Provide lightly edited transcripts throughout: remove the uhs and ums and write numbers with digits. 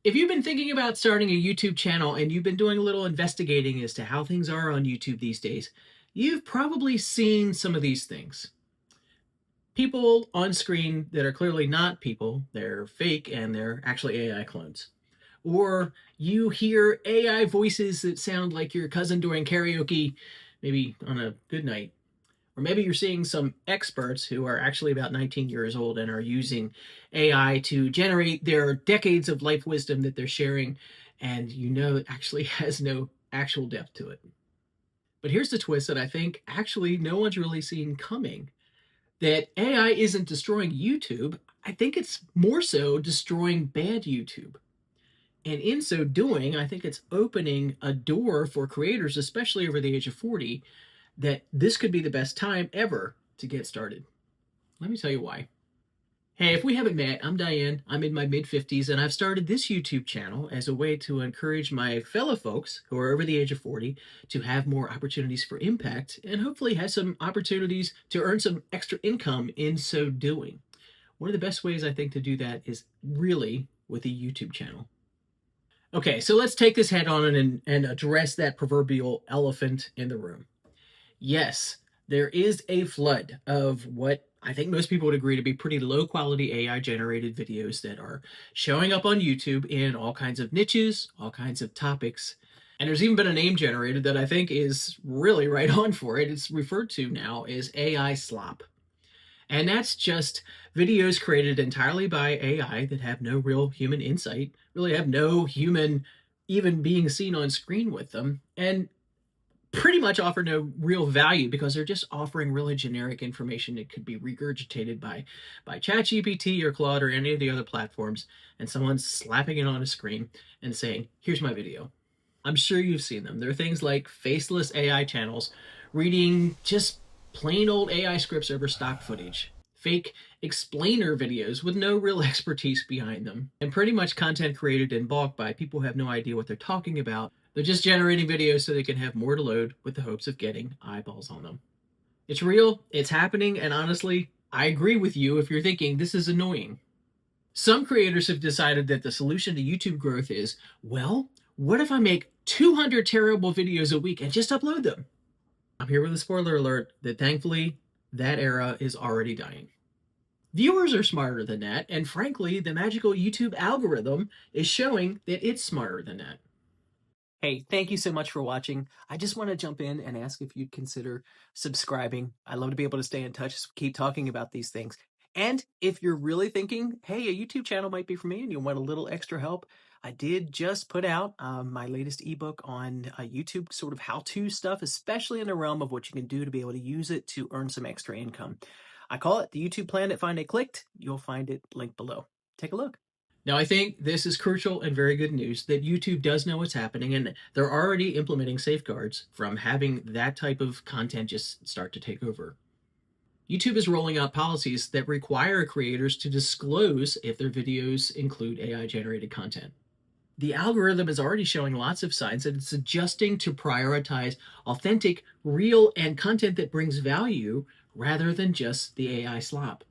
If you've been thinking about starting a YouTube channel and you've been doing a little investigating as to how things are on YouTube these days, you've probably seen some of these things. People on screen that are clearly not people, they're fake and they're actually AI clones. Or you hear AI voices that sound like your cousin doing karaoke, maybe on a good night. Or maybe you're seeing some experts who are actually about 19 years old and are using AI to generate their decades of life wisdom that they're sharing, and it actually has no actual depth to it. But here's the twist that I think actually no one's really seen coming, that AI isn't destroying YouTube. I think it's more so destroying bad YouTube. And in so doing, I think it's opening a door for creators, especially over the age of 40, that this could be the best time ever to get started. Let me tell you why. Hey, if we haven't met, I'm Diane. I'm in my mid 50s, and I've started this YouTube channel as a way to encourage my fellow folks who are over the age of 40 to have more opportunities for impact and hopefully have some opportunities to earn some extra income in so doing. One of the best ways I think to do that is really with a YouTube channel. Okay, so let's take this head on and address that proverbial elephant in the room. Yes, there is a flood of what I think most people would agree to be pretty low quality AI generated videos that are showing up on YouTube in all kinds of niches, all kinds of topics. And there's even been a name generated that I think is really right on for it. It's referred to now as AI slop. And that's just videos created entirely by AI that have no real human insight, really have no human even being seen on screen with them, and pretty much offer no real value because they're just offering really generic information that could be regurgitated by ChatGPT or Claude or any of the other platforms, and someone's slapping it on a screen and saying, "Here's my video." I'm sure you've seen them. There are things like faceless AI channels reading just plain old AI scripts over stock footage, fake explainer videos with no real expertise behind them, and pretty much content created in bulk by people who have no idea what they're talking about. They're just generating videos so they can have more to load with the hopes of getting eyeballs on them. It's real, it's happening, and honestly, I agree with you if you're thinking this is annoying. Some creators have decided that the solution to YouTube growth is, well, what if I make 200 terrible videos a week and just upload them? I'm here with a spoiler alert that thankfully that era is already dying. Viewers are smarter than that, and frankly, the magical YouTube algorithm is showing that it's smarter than that. Hey, thank you so much for watching. I just want to jump in and ask if you'd consider subscribing. I love to be able to stay in touch, keep talking about these things. And if you're really thinking, hey, a YouTube channel might be for me and you want a little extra help, I did just put out my latest ebook on YouTube sort of how-to stuff, especially in the realm of what you can do to be able to use it to earn some extra income. I call it the YouTube plan that finally clicked. You'll find it linked below. Take a look. Now, I think this is crucial and very good news that YouTube does know what's happening, and they're already implementing safeguards from having that type of content just start to take over. YouTube is rolling out policies that require creators to disclose if their videos include AI-generated content. The algorithm is already showing lots of signs that it's adjusting to prioritize authentic, real, and content that brings value rather than just the AI slop.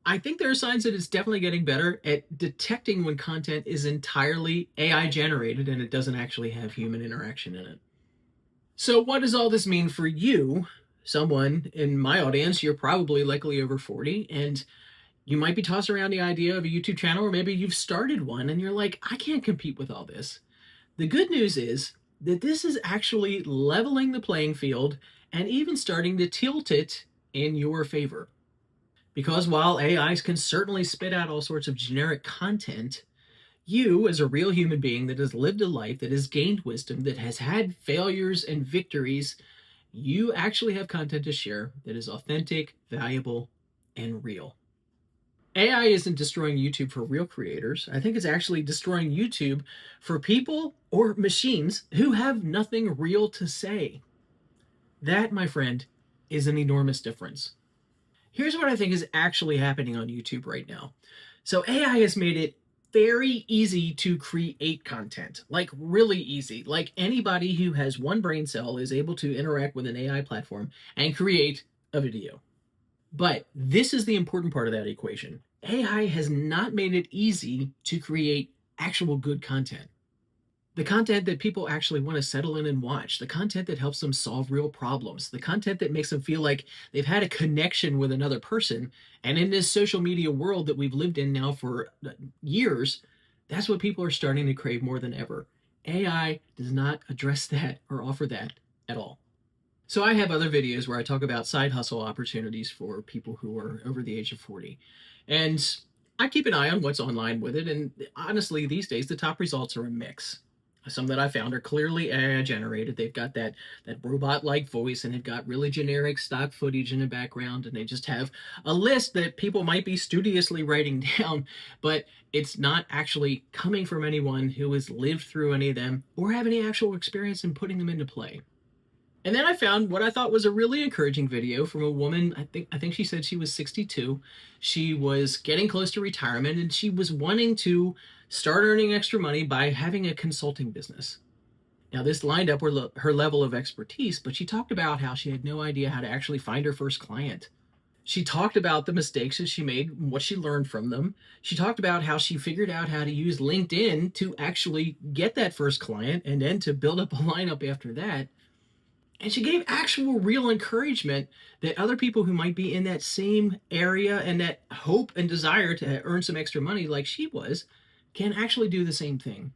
I think there are signs that it's definitely getting better at detecting when content is entirely AI generated and it doesn't actually have human interaction in it. So what does all this mean for you? Someone in my audience, you're probably likely over 40, and you might be tossing around the idea of a YouTube channel, or maybe you've started one and you're like, I can't compete with all this. The good news is that this is actually leveling the playing field and even starting to tilt it in your favor. Because while AIs can certainly spit out all sorts of generic content, you, as a real human being that has lived a life, that has gained wisdom, that has had failures and victories, you actually have content to share that is authentic, valuable, and real. AI isn't destroying YouTube for real creators. I think it's actually destroying YouTube for people or machines who have nothing real to say. That, my friend, is an enormous difference. Here's what I think is actually happening on YouTube right now. So AI has made it very easy to create content, like really easy. Like anybody who has one brain cell is able to interact with an AI platform and create a video. But this is the important part of that equation. AI has not made it easy to create actual good content. The content that people actually want to settle in and watch, the content that helps them solve real problems, the content that makes them feel like they've had a connection with another person. And in this social media world that we've lived in now for years, that's what people are starting to crave more than ever. AI does not address that or offer that at all. So I have other videos where I talk about side hustle opportunities for people who are over the age of 40. And I keep an eye on what's online with it. And honestly, these days, the top results are a mix. Some that I found are clearly AI generated. They've got that robot-like voice, and they've got really generic stock footage in the background, and they just have a list that people might be studiously writing down, but it's not actually coming from anyone who has lived through any of them or have any actual experience in putting them into play. And then I found what I thought was a really encouraging video from a woman. I think she said she was 62. She was getting close to retirement, and she was wanting to start earning extra money by having a consulting business. Now, this lined up with her level of expertise, but she talked about how she had no idea how to actually find her first client. She talked about the mistakes that she made, what she learned from them. She talked about how she figured out how to use LinkedIn to actually get that first client and then to build up a lineup after that. And she gave actual real encouragement that other people who might be in that same area and that hope and desire to earn some extra money like she was can actually do the same thing.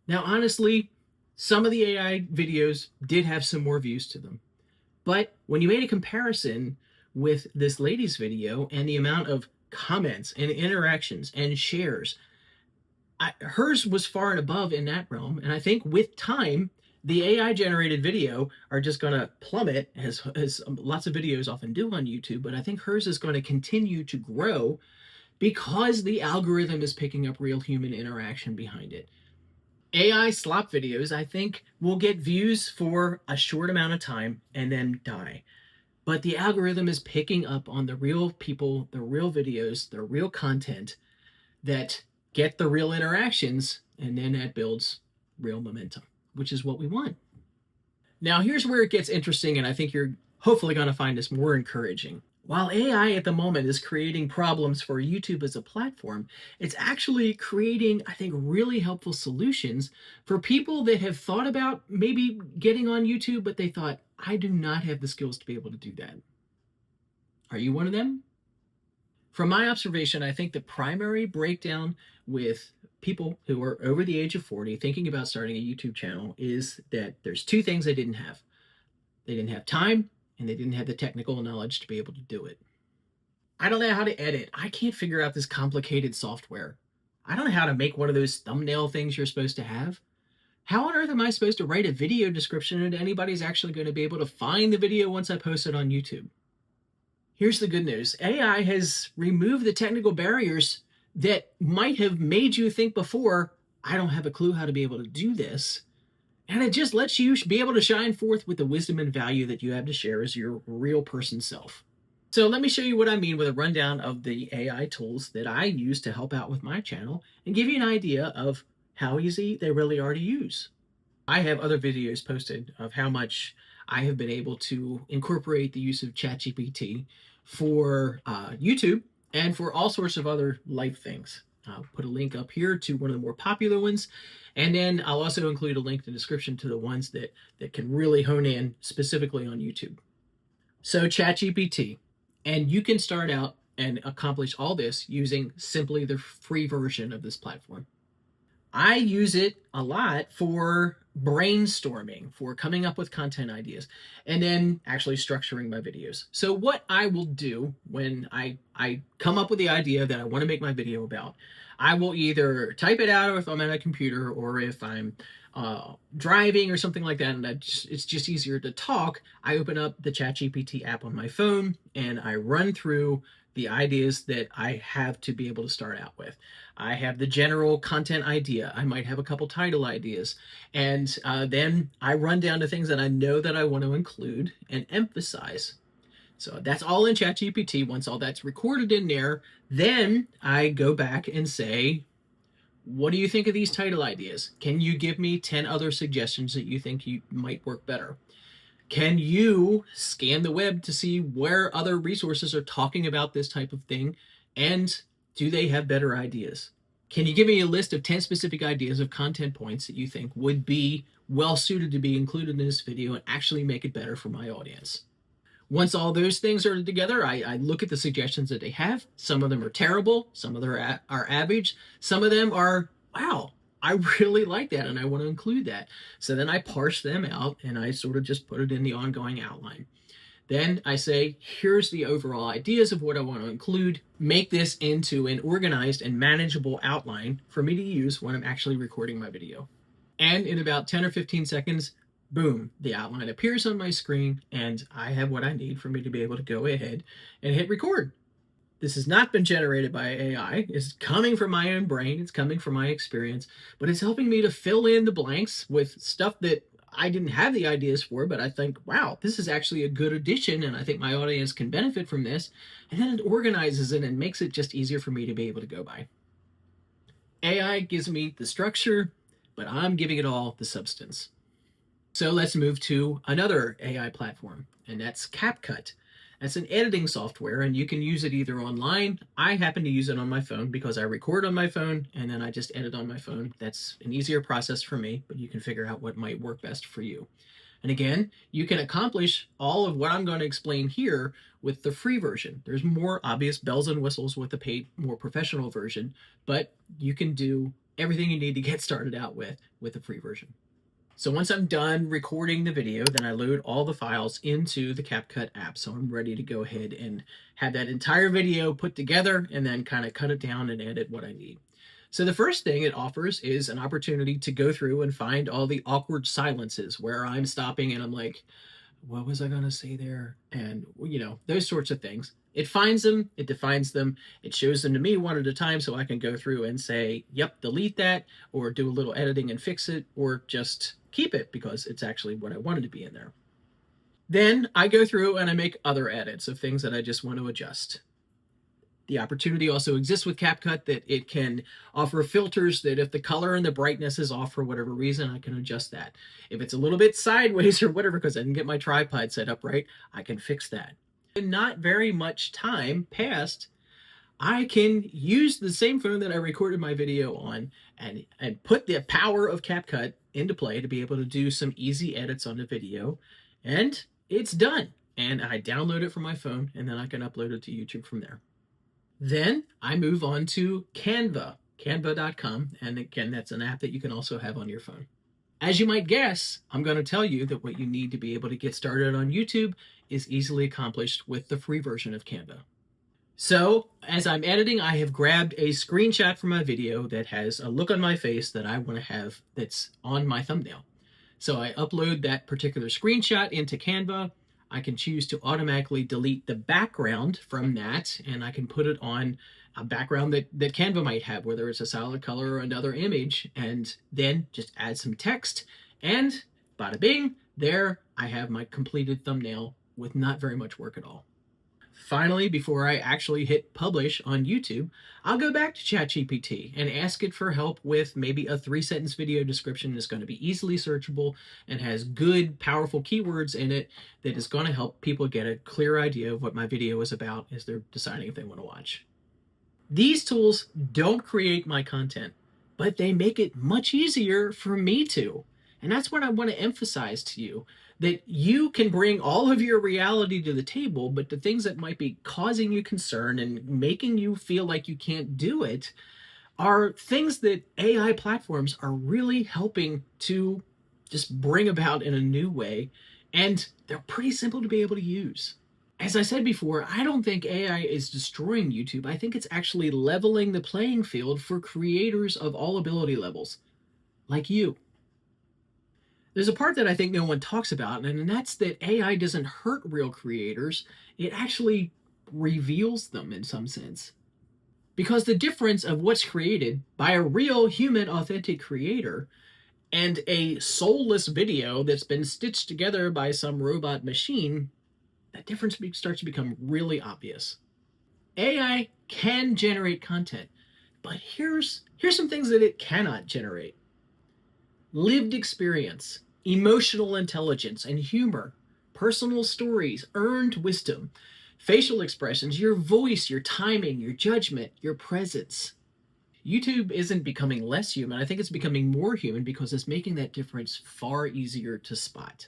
Now, honestly, some of the AI videos did have some more views to them. But when you made a comparison with this lady's video and the amount of comments and interactions and shares, hers was far and above in that realm. And I think with time, the AI generated video are just going to plummet, as lots of videos often do on YouTube. But I think hers is going to continue to grow because the algorithm is picking up real human interaction behind it. AI slop videos, I think, will get views for a short amount of time and then die. But the algorithm is picking up on the real people, the real videos, the real content that get the real interactions, and then that builds real momentum, which is what we want. Now, here's where it gets interesting, and I think you're hopefully going to find this more encouraging. While AI at the moment is creating problems for YouTube as a platform, it's actually creating, I think, really helpful solutions for people that have thought about maybe getting on YouTube, but they thought, I do not have the skills to be able to do that. Are you one of them? From my observation, I think the primary breakdown with people who are over the age of 40 thinking about starting a YouTube channel is that there's two things they didn't have. They didn't have time, and they didn't have the technical knowledge to be able to do it. I don't know how to edit. I can't figure out this complicated software. I don't know how to make one of those thumbnail things you're supposed to have. How on earth am I supposed to write a video description and anybody's actually going to be able to find the video once I post it on YouTube? Here's the good news. AI has removed the technical barriers that might have made you think before, I don't have a clue how to be able to do this. And it just lets you be able to shine forth with the wisdom and value that you have to share as your real person self. So let me show you what I mean with a rundown of the AI tools that I use to help out with my channel and give you an idea of how easy they really are to use. I have other videos posted of how much I have been able to incorporate the use of ChatGPT for YouTube and for all sorts of other life things. I'll put a link up here to one of the more popular ones. And then I'll also include a link in the description to the ones that can really hone in specifically on YouTube. So ChatGPT, and you can start out and accomplish all this using simply the free version of this platform. I use it a lot for brainstorming, for coming up with content ideas, and then actually structuring my videos. So what I will do when I come up with the idea that I want to make my video about, I will either type it out if I'm at a computer or if I'm driving or something like that, and it's just easier to talk. I open up the ChatGPT app on my phone and I run through the ideas that I have to be able to start out with. I have the general content idea. I might have a couple title ideas. And then I run down to things that I know that I want to include and emphasize. So that's all in ChatGPT. Once all that's recorded in there, then I go back and say, what do you think of these title ideas? Can you give me 10 other suggestions that you think you might work better? Can you scan the web to see where other resources are talking about this type of thing? And do they have better ideas? Can you give me a list of 10 specific ideas of content points that you think would be well suited to be included in this video and actually make it better for my audience? Once all those things are together, I look at the suggestions that they have. Some of them are terrible. Some of them are average. Some of them are, wow, I really like that and I want to include that. So then I parse them out and I sort of just put it in the ongoing outline. Then I say, here's the overall ideas of what I want to include. Make this into an organized and manageable outline for me to use when I'm actually recording my video. And in about 10 or 15 seconds, boom, the outline appears on my screen and I have what I need for me to be able to go ahead and hit record. This has not been generated by AI. It's coming from my own brain. It's coming from my experience, but it's helping me to fill in the blanks with stuff that I didn't have the ideas for, but I think, wow, this is actually a good addition, and I think my audience can benefit from this. And then it organizes it and makes it just easier for me to be able to go by. AI gives me the structure, but I'm giving it all the substance. So let's move to another AI platform, and that's CapCut. That's an editing software, and you can use it either online. I happen to use it on my phone because I record on my phone, and then I just edit on my phone. That's an easier process for me, but you can figure out what might work best for you. And again, you can accomplish all of what I'm going to explain here with the free version. There's more obvious bells and whistles with the paid, more professional version, but you can do everything you need to get started out with the free version. So once I'm done recording the video, then I load all the files into the CapCut app. So I'm ready to go ahead and have that entire video put together and then kind of cut it down and edit what I need. So the first thing it offers is an opportunity to go through and find all the awkward silences where I'm stopping and I'm like, what was I going to say there? And, you know, those sorts of things. It finds them, it defines them, it shows them to me one at a time so I can go through and say, yep, delete that, or do a little editing and fix it, or just keep it because it's actually what I wanted to be in there. Then I go through and I make other edits of things that I just want to adjust. The opportunity also exists with CapCut that it can offer filters that if the color and the brightness is off for whatever reason, I can adjust that. If it's a little bit sideways or whatever because I didn't get my tripod set up right, I can fix that. In not very much time passed, I can use the same phone that I recorded my video on and put the power of CapCut into play to be able to do some easy edits on the video, and it's done. And I download it from my phone, and then I can upload it to YouTube from there. Then I move on to Canva, canva.com, and again, that's an app that you can also have on your phone. As you might guess, I'm going to tell you that what you need to be able to get started on YouTube is easily accomplished with the free version of Canva. So as I'm editing, I have grabbed a screenshot from my video that has a look on my face that I want to have that's on my thumbnail. So I upload that particular screenshot into Canva. I can choose to automatically delete the background from that, and I can put it on a background that Canva might have, whether it's a solid color or another image, and then just add some text, and bada bing, there I have my completed thumbnail with not very much work at all. Finally, before I actually hit publish on YouTube, I'll go back to ChatGPT and ask it for help with maybe a 3-sentence video description that's going to be easily searchable and has good, powerful keywords in it that is going to help people get a clear idea of what my video is about as they're deciding if they want to watch. These tools don't create my content, but they make it much easier for me to. And that's what I want to emphasize to you, that you can bring all of your reality to the table, but the things that might be causing you concern and making you feel like you can't do it are things that AI platforms are really helping to just bring about in a new way. And they're pretty simple to be able to use. As I said before, I don't think AI is destroying YouTube. I think it's actually leveling the playing field for creators of all ability levels, like you. There's a part that I think no one talks about, and that's that AI doesn't hurt real creators. It actually reveals them in some sense. Because the difference of what's created by a real human authentic creator and a soulless video that's been stitched together by some robot machine, that difference starts to become really obvious. AI can generate content, but here's some things that it cannot generate. Lived experience, emotional intelligence and humor, personal stories, earned wisdom, facial expressions, your voice, your timing, your judgment, your presence. YouTube isn't becoming less human. I think it's becoming more human because it's making that difference far easier to spot.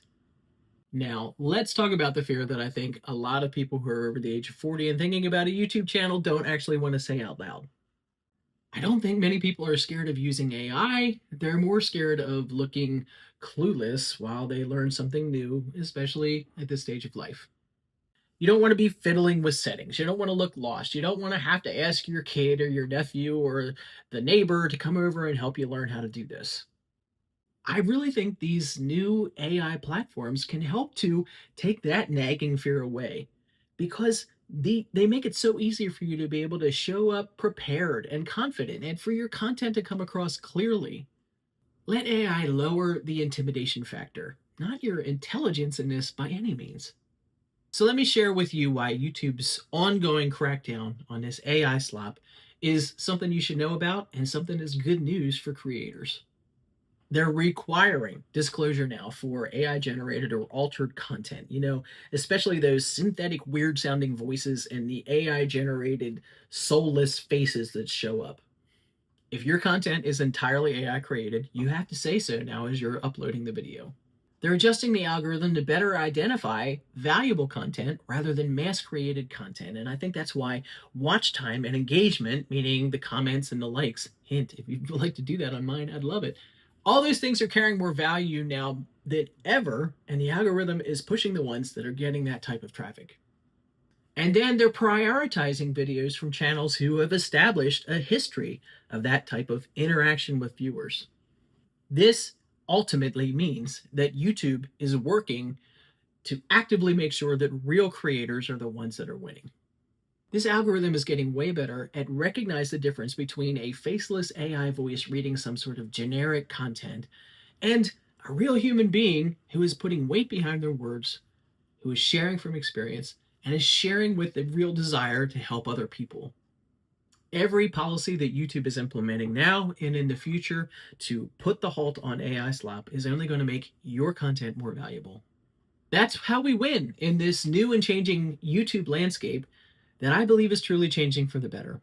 Now, let's talk about the fear that I think a lot of people who are over the age of 40 and thinking about a YouTube channel don't actually want to say out loud. I don't think many people are scared of using AI. They're more scared of looking clueless while they learn something new, especially at this stage of life. You don't want to be fiddling with settings. You don't want to look lost. You don't want to have to ask your kid or your nephew or the neighbor to come over and help you learn how to do this. I really think these new AI platforms can help to take that nagging fear away because they make it so easy for you to be able to show up prepared and confident and for your content to come across clearly. Let AI lower the intimidation factor, not your intelligence in this by any means. So let me share with you why YouTube's ongoing crackdown on this AI slop is something you should know about and something that's good news for creators. They're requiring disclosure now for AI generated or altered content, especially those synthetic, weird sounding voices and the AI generated soulless faces that show up. If your content is entirely AI created, you have to say so now as you're uploading the video. They're adjusting the algorithm to better identify valuable content rather than mass created content. And I think that's why watch time and engagement, meaning the comments and the likes, hint, if you'd like to do that on mine, I'd love it. All those things are carrying more value now than ever, and the algorithm is pushing the ones that are getting that type of traffic. And then they're prioritizing videos from channels who have established a history of that type of interaction with viewers. This ultimately means that YouTube is working to actively make sure that real creators are the ones that are winning. This algorithm is getting way better at recognize the difference between a faceless AI voice reading some sort of generic content and a real human being who is putting weight behind their words, who is sharing from experience, and is sharing with the real desire to help other people. Every policy that YouTube is implementing now and in the future to put the halt on AI slop is only going to make your content more valuable. That's how we win in this new and changing YouTube landscape that I believe is truly changing for the better.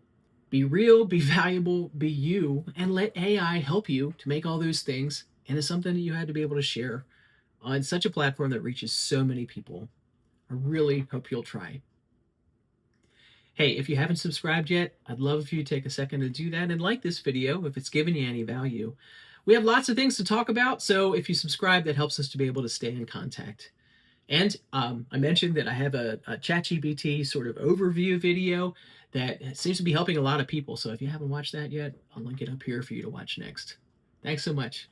Be real, be valuable, be you, and let AI help you to make all those things into something that you had to be able to share on such a platform that reaches so many people. I really hope you'll try. Hey, if you haven't subscribed yet, I'd love if you take a second to do that and like this video if it's given you any value. We have lots of things to talk about, so if you subscribe, that helps us to be able to stay in contact. And I mentioned that I have a ChatGPT sort of overview video that seems to be helping a lot of people. So if you haven't watched that yet, I'll link it up here for you to watch next. Thanks so much.